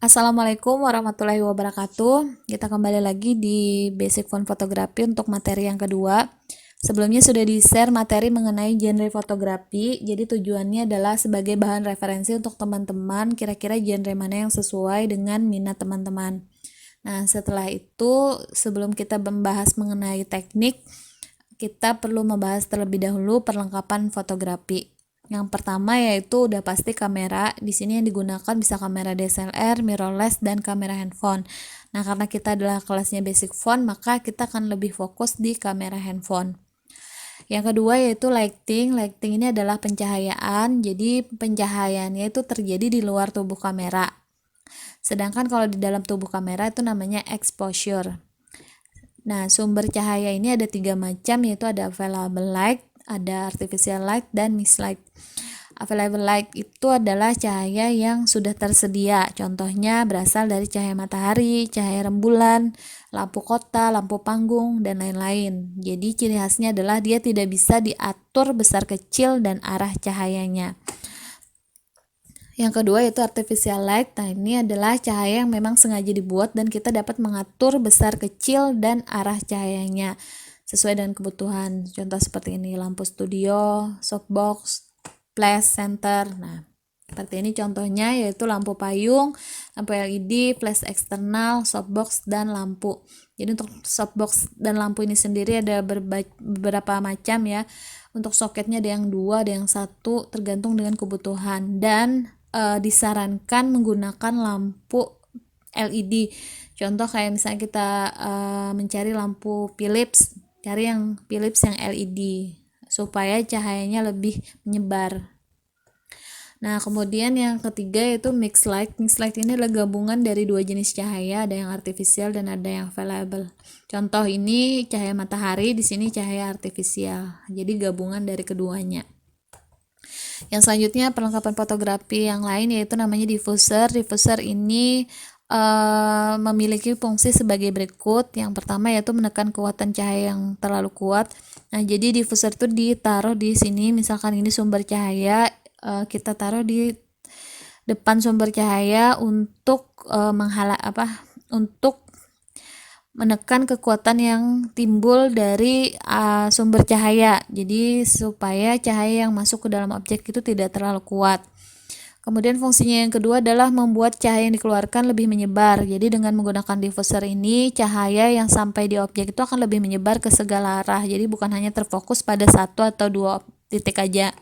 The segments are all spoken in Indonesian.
Assalamualaikum warahmatullahi wabarakatuh. Kita kembali lagi di Basic Font Fotografi untuk materi yang kedua. Sebelumnya sudah di-share materi mengenai genre fotografi. Jadi tujuannya adalah sebagai bahan referensi untuk teman-teman kira-kira genre mana yang sesuai dengan minat teman-teman. Nah, setelah itu sebelum kita membahas mengenai teknik, kita perlu membahas terlebih dahulu perlengkapan fotografi. Yang pertama yaitu udah pasti kamera. Di sini yang digunakan bisa kamera DSLR, mirrorless, dan kamera handphone. Nah, karena kita adalah kelasnya basic font, maka kita akan lebih fokus di kamera handphone. Yang kedua yaitu lighting. Lighting ini adalah pencahayaan. Jadi pencahayaannya itu terjadi di luar tubuh kamera. Sedangkan kalau di dalam tubuh kamera itu namanya exposure. Nah, sumber cahaya ini ada 3 macam, yaitu ada available light, ada artificial light, dan mixed light. Available light itu adalah cahaya yang sudah tersedia. Contohnya berasal dari cahaya matahari, cahaya rembulan, lampu kota, lampu panggung, dan lain-lain. Jadi ciri khasnya adalah dia tidak bisa diatur besar kecil dan arah cahayanya. Yang kedua yaitu artificial light. Nah, ini adalah cahaya yang memang sengaja dibuat dan kita dapat mengatur besar kecil dan arah cahayanya sesuai dengan kebutuhan. Contoh seperti ini, lampu studio, softbox, flash center. Nah, seperti ini contohnya yaitu lampu payung, lampu LED, flash eksternal, softbox, dan lampu. Jadi untuk softbox dan lampu ini sendiri ada beberapa macam ya. Untuk soketnya ada yang 2, ada yang 1, tergantung dengan kebutuhan. Dan disarankan menggunakan lampu LED. Contoh kayak misalnya kita mencari lampu Philips, cari yang Philips yang LED supaya cahayanya lebih menyebar. Nah, kemudian yang ketiga yaitu mixed light. Mixed light ini adalah gabungan dari 2 jenis cahaya, ada yang artificial dan ada yang available. Contoh ini cahaya matahari, di sini cahaya artifisial. Jadi gabungan dari keduanya. Yang selanjutnya perlengkapan fotografi yang lain yaitu namanya diffuser. Diffuser ini memiliki fungsi sebagai berikut. Yang pertama yaitu menekan kekuatan cahaya yang terlalu kuat. Nah, jadi diffuser itu ditaruh di sini. Misalkan ini sumber cahaya, kita taruh di depan sumber cahaya untuk untuk menekan kekuatan yang timbul dari sumber cahaya. Jadi supaya cahaya yang masuk ke dalam objek itu tidak terlalu kuat. Kemudian fungsinya yang kedua adalah membuat cahaya yang dikeluarkan lebih menyebar. Jadi dengan menggunakan diffuser ini, cahaya yang sampai di objek itu akan lebih menyebar ke segala arah. Jadi bukan hanya terfokus pada 1 atau 2 titik aja.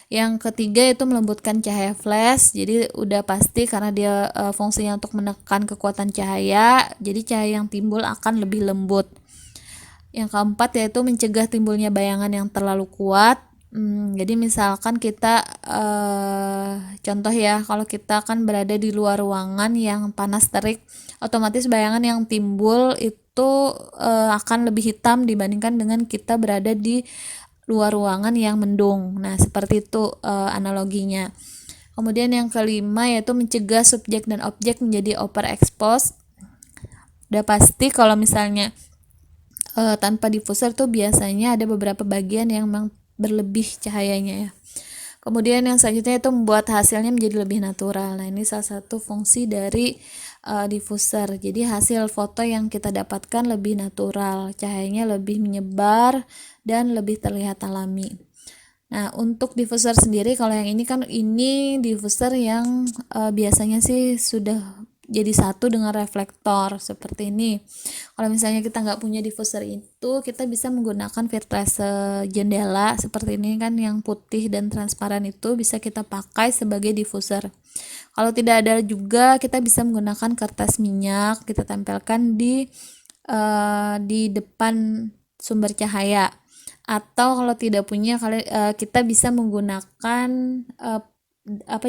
Yang ketiga itu melembutkan cahaya flash. Jadi udah pasti karena dia fungsinya untuk menekan kekuatan cahaya, jadi cahaya yang timbul akan lebih lembut. Yang keempat yaitu mencegah timbulnya bayangan yang terlalu kuat. Jadi misalkan kita contoh ya, kalau kita kan berada di luar ruangan yang panas terik, otomatis bayangan yang timbul itu akan lebih hitam dibandingkan dengan kita berada di luar ruangan yang mendung. Nah, seperti itu analoginya. Kemudian yang kelima yaitu mencegah subjek dan objek menjadi overexposed. Udah pasti kalau misalnya tanpa diffuser tuh biasanya ada beberapa bagian yang memang berlebih cahayanya ya. Kemudian yang selanjutnya itu membuat hasilnya menjadi lebih natural. Nah, ini salah satu fungsi dari diffuser. Jadi hasil foto yang kita dapatkan lebih natural, cahayanya lebih menyebar dan lebih terlihat alami. Nah, untuk diffuser sendiri, kalau yang ini kan ini diffuser yang biasanya sih sudah jadi satu dengan reflektor seperti ini. Kalau misalnya kita nggak punya diffuser itu, kita bisa menggunakan filtrase jendela seperti ini kan, yang putih dan transparan itu bisa kita pakai sebagai diffuser. Kalau tidak ada juga, kita bisa menggunakan kertas minyak, kita tempelkan di depan sumber cahaya. Atau kalau tidak punya, kita bisa menggunakan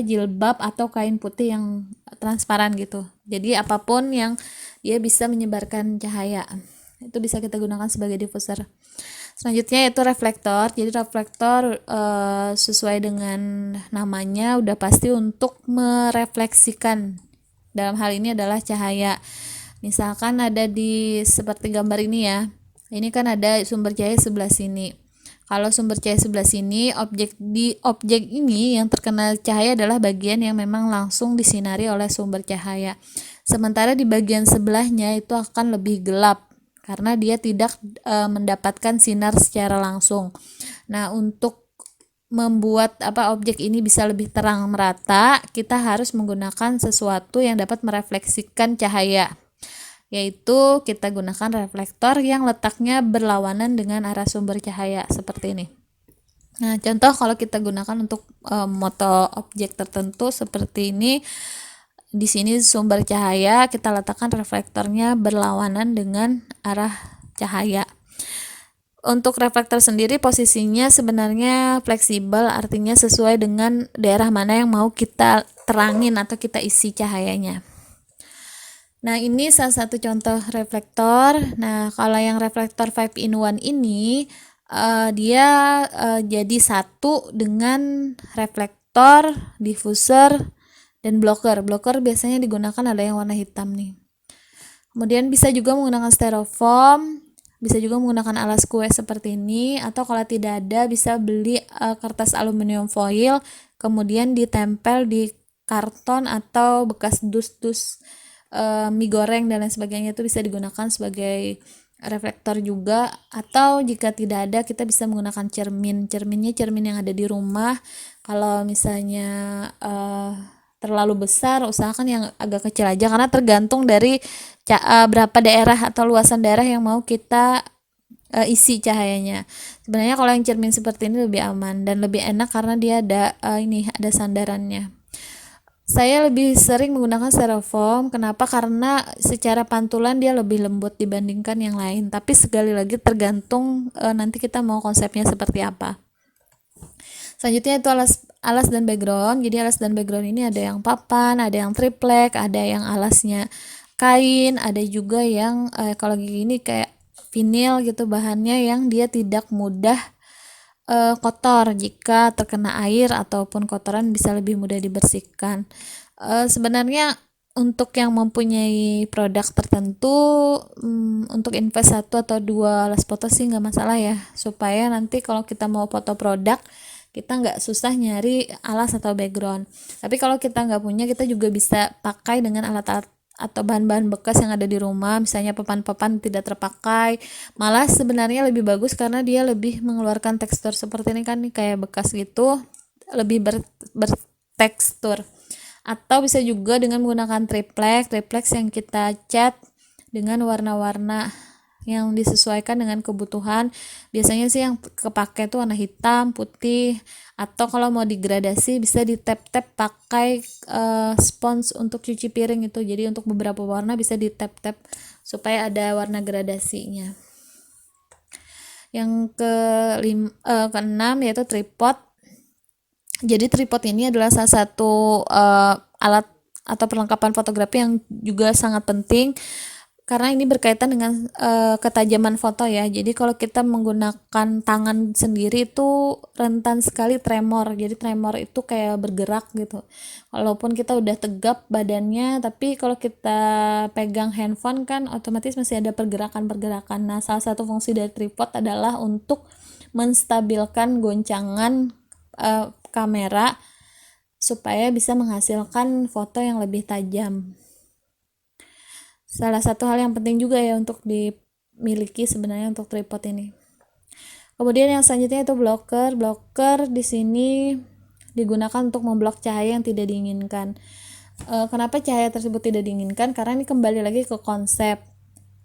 jilbab atau kain putih yang transparan gitu. Jadi apapun yang dia bisa menyebarkan cahaya itu bisa kita gunakan sebagai diffuser. Selanjutnya yaitu reflektor. Jadi reflektor sesuai dengan namanya udah pasti untuk merefleksikan. Dalam hal ini adalah cahaya. Misalkan ada di seperti gambar ini ya. Ini kan ada sumber cahaya sebelah sini. Kalau sumber cahaya sebelah sini, objek ini yang terkena cahaya adalah bagian yang memang langsung disinari oleh sumber cahaya. Sementara di bagian sebelahnya itu akan lebih gelap karena dia tidak mendapatkan sinar secara langsung. Nah, untuk membuat objek ini bisa lebih terang merata, kita harus menggunakan sesuatu yang dapat merefleksikan cahaya, yaitu kita gunakan reflektor yang letaknya berlawanan dengan arah sumber cahaya seperti ini. Nah, contoh kalau kita gunakan untuk moto objek tertentu seperti ini, di sini sumber cahaya kita letakkan reflektornya berlawanan dengan arah cahaya. Untuk reflektor sendiri posisinya sebenarnya fleksibel, artinya sesuai dengan daerah mana yang mau kita terangin atau kita isi cahayanya. Nah, ini salah satu contoh reflektor. Nah, kalau yang reflektor 5-in-1 ini dia jadi satu dengan reflektor, diffuser, dan blocker. Blocker biasanya digunakan ada yang warna hitam nih. Kemudian bisa juga menggunakan styrofoam, bisa juga menggunakan alas kue seperti ini, atau kalau tidak ada bisa beli kertas aluminium foil, kemudian ditempel di karton atau bekas dus-dus mie goreng dan lain sebagainya, itu bisa digunakan sebagai reflektor juga. Atau jika tidak ada, kita bisa menggunakan cerminnya cermin yang ada di rumah. Kalau misalnya terlalu besar, usahakan yang agak kecil aja karena tergantung dari berapa daerah atau luasan daerah yang mau kita isi cahayanya. Sebenarnya kalau yang cermin seperti ini lebih aman dan lebih enak karena dia ada ada sandarannya. Saya lebih sering menggunakan styrofoam. Kenapa? Karena secara pantulan dia lebih lembut dibandingkan yang lain. Tapi sekali lagi tergantung nanti kita mau konsepnya seperti apa. Selanjutnya itu alas dan background. Jadi alas dan background ini ada yang papan, ada yang triplek, ada yang alasnya kain, ada juga yang kalau gini kayak vinil gitu bahannya yang dia tidak mudah kotor. Jika terkena air ataupun kotoran bisa lebih mudah dibersihkan. Sebenarnya untuk yang mempunyai produk tertentu, untuk invest 1 atau 2 alas foto sih nggak masalah ya, supaya nanti kalau kita mau foto produk kita nggak susah nyari alas atau background. Tapi kalau kita nggak punya, kita juga bisa pakai dengan alat-alat atau bahan-bahan bekas yang ada di rumah, misalnya papan-papan tidak terpakai. Malah sebenarnya lebih bagus karena dia lebih mengeluarkan tekstur seperti ini kan nih, kayak bekas gitu, lebih bertekstur. Atau bisa juga dengan menggunakan triplex yang kita cat dengan warna-warna yang disesuaikan dengan kebutuhan. Biasanya sih yang kepake tuh warna hitam, putih, atau kalau mau digradasi bisa di tap-tap pakai spons untuk cuci piring itu. Jadi untuk beberapa warna bisa di tap-tap supaya ada warna gradasinya. Yang keenam yaitu tripod. Jadi tripod ini adalah salah satu alat atau perlengkapan fotografi yang juga sangat penting karena ini berkaitan dengan ketajaman foto ya. Jadi kalau kita menggunakan tangan sendiri itu rentan sekali tremor. Jadi tremor itu kayak bergerak gitu. Walaupun kita udah tegap badannya, tapi kalau kita pegang handphone kan otomatis masih ada pergerakan-pergerakan. Nah, salah satu fungsi dari tripod adalah untuk menstabilkan goncangan kamera supaya bisa menghasilkan foto yang lebih tajam. Salah satu hal yang penting juga ya untuk dimiliki sebenarnya untuk tripod ini. Kemudian yang selanjutnya itu blocker. Blocker di sini digunakan untuk memblok cahaya yang tidak diinginkan. Kenapa cahaya tersebut tidak diinginkan? Karena ini kembali lagi ke konsep.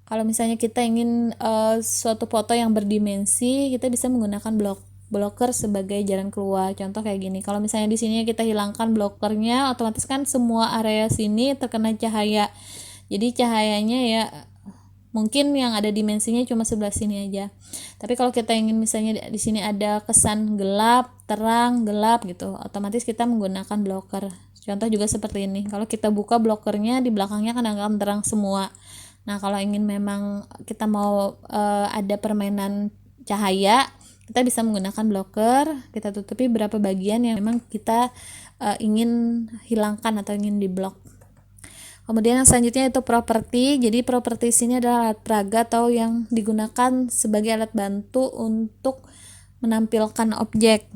Kalau misalnya kita ingin suatu foto yang berdimensi, kita bisa menggunakan blocker sebagai jalan keluar. Contoh kayak gini. Kalau misalnya di sini kita hilangkan blockernya, otomatis kan semua area sini terkena cahaya. Jadi cahayanya ya mungkin yang ada dimensinya cuma sebelah sini aja. Tapi kalau kita ingin misalnya di sini ada kesan gelap, terang, gelap gitu, otomatis kita menggunakan blocker. Contoh juga seperti ini. Kalau kita buka blockernya, di belakangnya kan akan terang semua. Nah, kalau ingin memang kita mau ada permainan cahaya, kita bisa menggunakan blocker. Kita tutupi berapa bagian yang memang kita ingin hilangkan atau ingin diblok. Kemudian yang selanjutnya itu properti. Jadi properti sini adalah alat peraga atau yang digunakan sebagai alat bantu untuk menampilkan objek.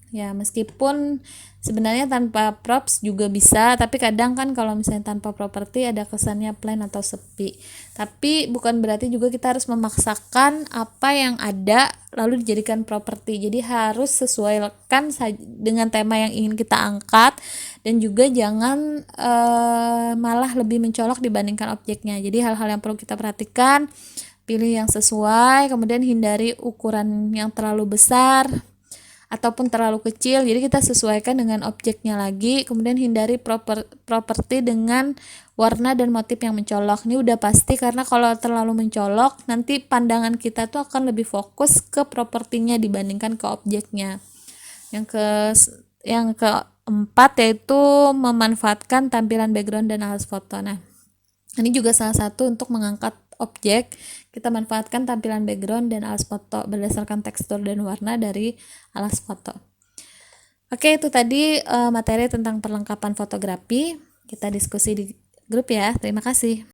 Ya, meskipun sebenarnya tanpa props juga bisa, tapi kadang kan kalau misalnya tanpa properti ada kesannya plain atau sepi. Tapi bukan berarti juga kita harus memaksakan apa yang ada lalu dijadikan properti. Jadi harus sesuaikan dengan tema yang ingin kita angkat, dan juga jangan malah lebih mencolok dibandingkan objeknya. Jadi hal-hal yang perlu kita perhatikan, pilih yang sesuai, kemudian hindari ukuran yang terlalu besar ataupun terlalu kecil, jadi kita sesuaikan dengan objeknya lagi. Kemudian hindari properti dengan warna dan motif yang mencolok. Ini udah pasti, karena kalau terlalu mencolok nanti pandangan kita tuh akan lebih fokus ke propertinya dibandingkan ke objeknya. Yang keempat yaitu memanfaatkan tampilan background dan alas foto. Nah, ini juga salah satu untuk mengangkat objek, kita manfaatkan tampilan background dan alas foto berdasarkan tekstur dan warna dari alas foto. Oke, itu tadi materi tentang perlengkapan fotografi. Kita diskusi di grup ya. Terima kasih.